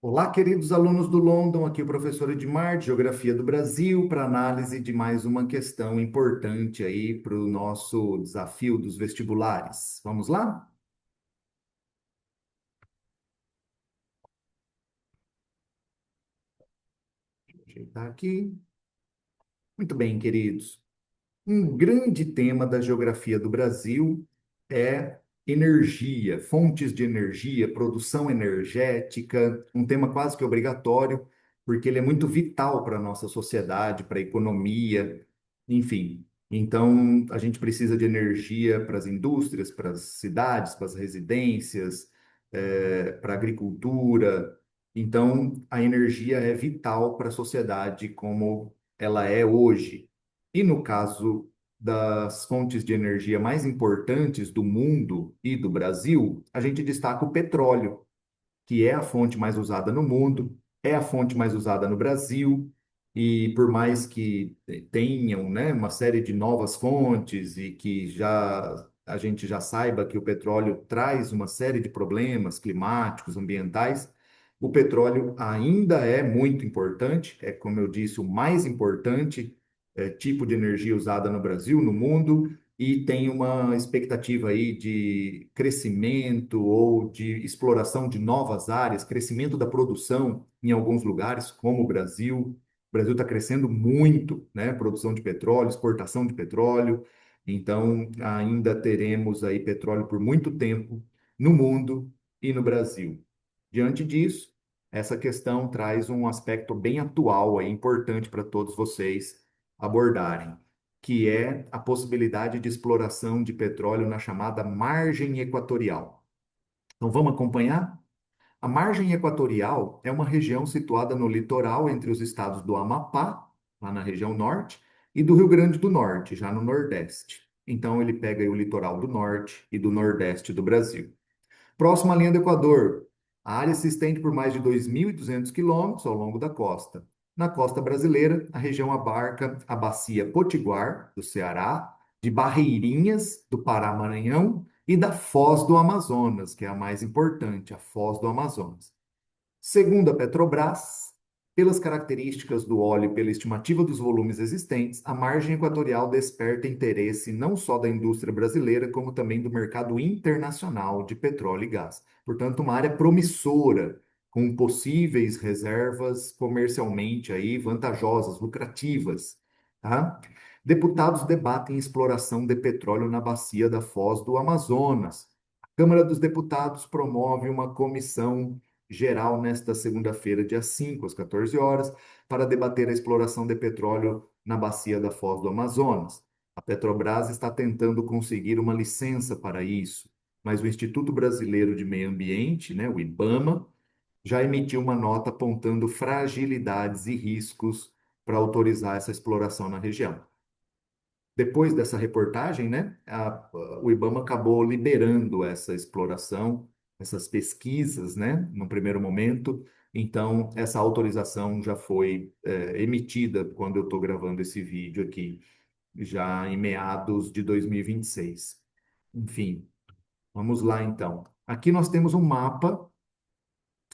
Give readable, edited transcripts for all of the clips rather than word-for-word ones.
Olá, queridos alunos do London, aqui o professor Edmar, de Geografia do Brasil, para análise de mais uma questão importante aí para o nosso desafio dos vestibulares. Vamos lá? Deixa eu ajeitar aqui. Muito bem, queridos. Um grande tema da geografia do Brasil é energia, fontes de energia, produção energética, um tema quase que obrigatório, porque ele é muito vital para a nossa sociedade, para a economia, enfim. Então, a gente precisa de energia para as indústrias, para as cidades, para as residências, para a agricultura. Então, a energia é vital para a sociedade como ela é hoje. E no caso das fontes de energia mais importantes do mundo e do Brasil, a gente destaca o petróleo, que é a fonte mais usada no mundo, é a fonte mais usada no Brasil, e por mais que tenham, né, uma série de novas fontes e que já a gente já saiba que o petróleo traz uma série de problemas climáticos, ambientais, o petróleo ainda é muito importante, é, como eu disse, o mais importante tipo de energia usada no Brasil, no mundo, e tem uma expectativa aí de crescimento ou de exploração de novas áreas, crescimento da produção em alguns lugares, como o Brasil. O Brasil está crescendo muito, né? Produção de petróleo, exportação de petróleo. Então, ainda teremos aí petróleo por muito tempo no mundo e no Brasil. Diante disso, essa questão traz um aspecto bem atual aí, importante para todos vocês abordarem, que é a possibilidade de exploração de petróleo na chamada margem equatorial. Então, vamos acompanhar? A margem equatorial é uma região situada no litoral entre os estados do Amapá, lá na região norte, e do Rio Grande do Norte, já no nordeste. Então, ele pega aí o litoral do norte e do nordeste do Brasil. Próximo à linha do Equador, a área se estende por mais de 2.200 quilômetros ao longo da costa. Na costa brasileira, a região abarca a bacia Potiguar, do Ceará, de Barreirinhas, do Pará-Maranhão, e da Foz do Amazonas, que é a mais importante, a Foz do Amazonas. Segundo a Petrobras, pelas características do óleo e pela estimativa dos volumes existentes, a margem equatorial desperta interesse não só da indústria brasileira, como também do mercado internacional de petróleo e gás. Portanto, uma área promissora, com possíveis reservas comercialmente aí vantajosas, lucrativas, tá? Deputados debatem exploração de petróleo na bacia da Foz do Amazonas. A Câmara dos Deputados promove uma comissão geral nesta segunda-feira, dia 5, às 14 horas, para debater a exploração de petróleo na bacia da Foz do Amazonas. A Petrobras está tentando conseguir uma licença para isso, mas o Instituto Brasileiro de Meio Ambiente, né, o IBAMA, já emitiu uma nota apontando fragilidades e riscos para autorizar essa exploração na região. Depois dessa reportagem, né, o IBAMA acabou liberando essa exploração, essas pesquisas, né, no primeiro momento. Então, essa autorização já foi, emitida quando eu estou gravando esse vídeo aqui, já em meados de 2026. Enfim, vamos lá então. Aqui nós temos um mapa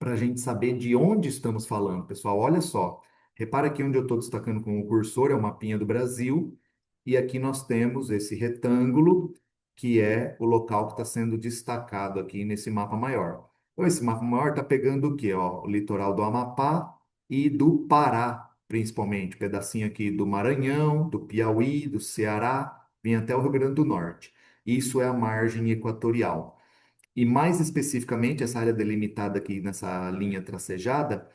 para a gente saber de onde estamos falando, pessoal. Olha só, repara aqui onde eu estou destacando com o cursor, é o mapinha do Brasil, e aqui nós temos esse retângulo, que é o local que está sendo destacado aqui nesse mapa maior. Então, esse mapa maior está pegando o quê? Ó, o litoral do Amapá e do Pará, principalmente, pedacinho aqui do Maranhão, do Piauí, do Ceará, vem até o Rio Grande do Norte. Isso é a margem equatorial. E mais especificamente, essa área delimitada aqui nessa linha tracejada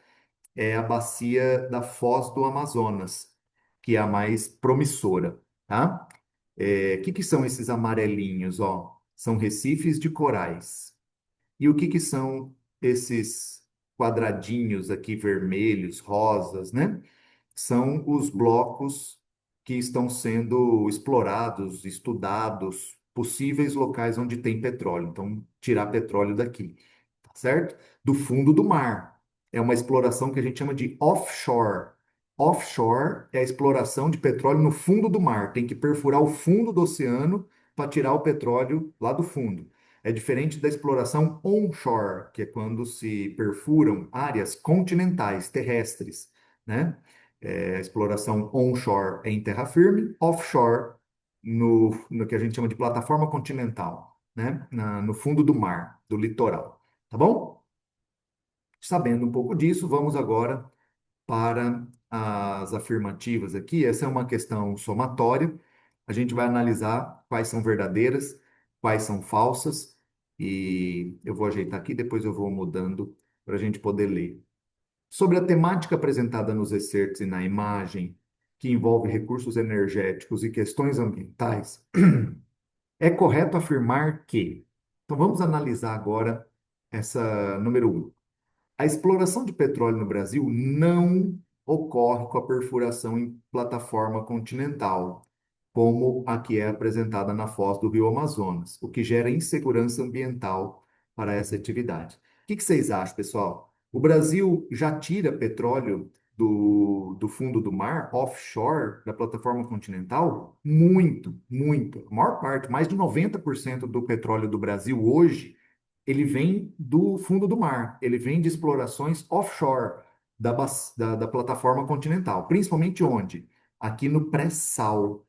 é a bacia da Foz do Amazonas, que é a mais promissora, tá? O que que são esses amarelinhos, ó? São recifes de corais. E o que que são esses quadradinhos aqui vermelhos, rosas, né? São os blocos que estão sendo explorados, estudados, possíveis locais onde tem petróleo. Então, tirar petróleo daqui, tá certo? Do fundo do mar. É uma exploração que a gente chama de offshore. Offshore é a exploração de petróleo no fundo do mar. Tem que perfurar o fundo do oceano para tirar o petróleo lá do fundo. É diferente da exploração onshore, que é quando se perfuram áreas continentais, terrestres, né? A exploração onshore é em terra firme, offshore no que a gente chama de plataforma continental, né? No fundo do mar, do litoral, tá bom? Sabendo um pouco disso, vamos agora para as afirmativas aqui. Essa é uma questão somatória. A gente vai analisar quais são verdadeiras, quais são falsas, e eu vou ajeitar aqui, depois eu vou mudando para a gente poder ler. Sobre a temática apresentada nos excertos e na imagem, que envolve recursos energéticos e questões ambientais, é correto afirmar que. Então vamos analisar agora essa número um. A exploração de petróleo no Brasil não ocorre com a perfuração em plataforma continental, como a que é apresentada na foz do Rio Amazonas, o que gera insegurança ambiental para essa atividade. O que vocês acham, pessoal? O Brasil já tira petróleo do fundo do mar, offshore, da plataforma continental? Muito, muito. A maior parte, mais de 90% do petróleo do Brasil hoje ele vem do fundo do mar, ele vem de explorações offshore da plataforma continental, principalmente onde? Aqui no pré-sal,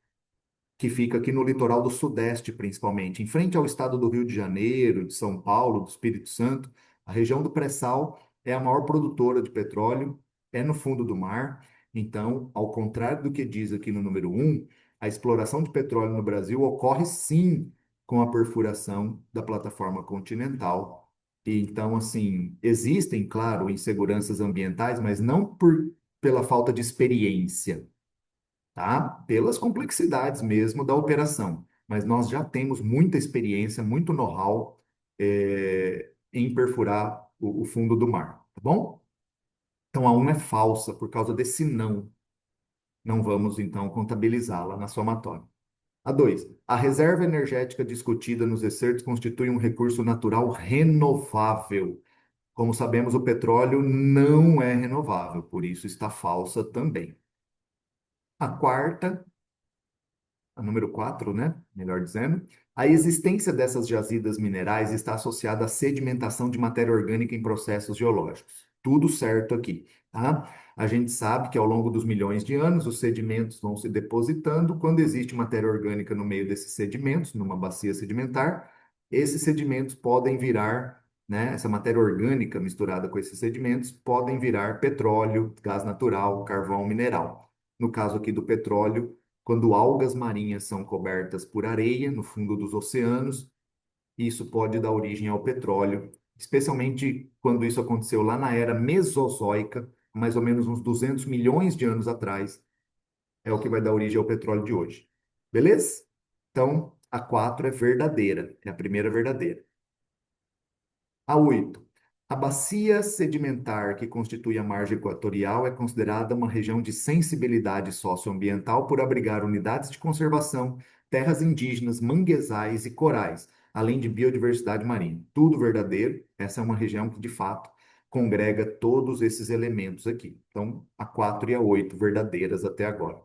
que fica aqui no litoral do Sudeste, principalmente, em frente ao estado do Rio de Janeiro, de São Paulo, do Espírito Santo. A região do pré-sal é a maior produtora de petróleo, é no fundo do mar. Então, ao contrário do que diz aqui no número um, a exploração de petróleo no Brasil ocorre sim com a perfuração da plataforma continental. E, então, assim, existem, claro, inseguranças ambientais, mas não pela falta de experiência, tá? Pelas complexidades mesmo da operação. Mas nós já temos muita experiência, muito know-how, em perfurar o fundo do mar, tá bom? Então a 1 é falsa por causa desse não. Não vamos então contabilizá-la na somatória. A 2, a reserva energética discutida nos excertos constitui um recurso natural renovável. Como sabemos, o petróleo não é renovável, por isso está falsa também. A quarta, a número 4, né? Melhor dizendo, a existência dessas jazidas minerais está associada à sedimentação de matéria orgânica em processos geológicos. Tudo certo aqui, tá? A gente sabe que ao longo dos milhões de anos, os sedimentos vão se depositando. Quando existe matéria orgânica no meio desses sedimentos, numa bacia sedimentar, esses sedimentos podem virar, né? Essa matéria orgânica misturada com esses sedimentos podem virar petróleo, gás natural, carvão mineral. No caso aqui do petróleo, quando algas marinhas são cobertas por areia no fundo dos oceanos, isso pode dar origem ao petróleo, especialmente quando isso aconteceu lá na era Mesozoica, mais ou menos uns 200 milhões de anos atrás, é o que vai dar origem ao petróleo de hoje. Beleza? Então, a 4 é verdadeira, é a primeira verdadeira. A 8. A bacia sedimentar que constitui a margem equatorial é considerada uma região de sensibilidade socioambiental por abrigar unidades de conservação, terras indígenas, manguezais e corais, além de biodiversidade marinha. Tudo verdadeiro. Essa é uma região que, de fato, congrega todos esses elementos aqui. Então, a 4 e a 8 verdadeiras até agora.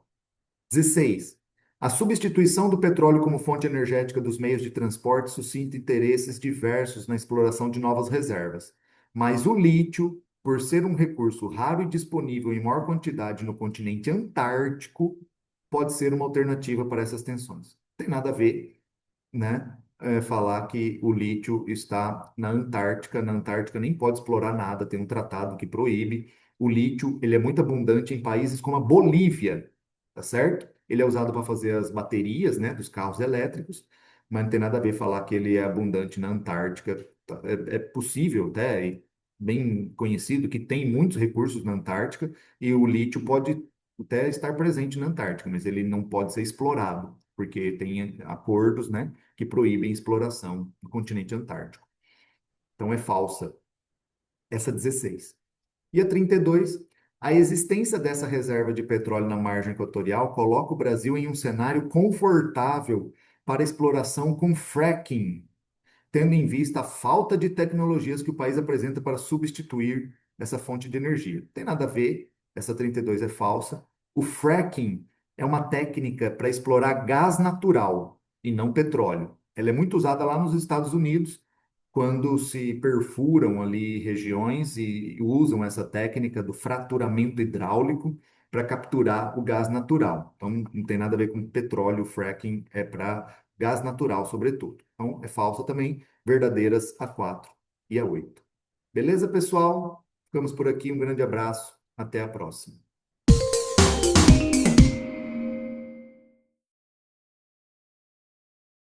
16. A substituição do petróleo como fonte energética dos meios de transporte suscita interesses diversos na exploração de novas reservas. Mas o lítio, por ser um recurso raro e disponível em maior quantidade no continente antártico, pode ser uma alternativa para essas tensões. Não tem nada a ver, né? Falar que o lítio está na Antártica. Na Antártica nem pode explorar nada, tem um tratado que proíbe. O lítio, ele é muito abundante em países como a Bolívia, tá certo? Ele é usado para fazer as baterias, né, dos carros elétricos, mas não tem nada a ver falar que ele é abundante na Antártica. Tá? É possível, até, e bem conhecido, que tem muitos recursos na Antártica e o lítio pode até estar presente na Antártica, mas ele não pode ser explorado, porque tem acordos, né, que proíbem exploração no continente antártico. Então é falsa essa 16. E a 32, a existência dessa reserva de petróleo na margem equatorial coloca o Brasil em um cenário confortável para exploração com fracking, tendo em vista a falta de tecnologias que o país apresenta para substituir essa fonte de energia. Não tem nada a ver, essa 32 é falsa. O fracking é uma técnica para explorar gás natural e não petróleo. Ela é muito usada lá nos Estados Unidos, quando se perfuram ali regiões e usam essa técnica do fraturamento hidráulico para capturar o gás natural. Então, não tem nada a ver com petróleo, fracking é para gás natural, sobretudo. Então, é falsa também, verdadeiras a 4 e a 8. Beleza, pessoal? Ficamos por aqui. Um grande abraço. Até a próxima.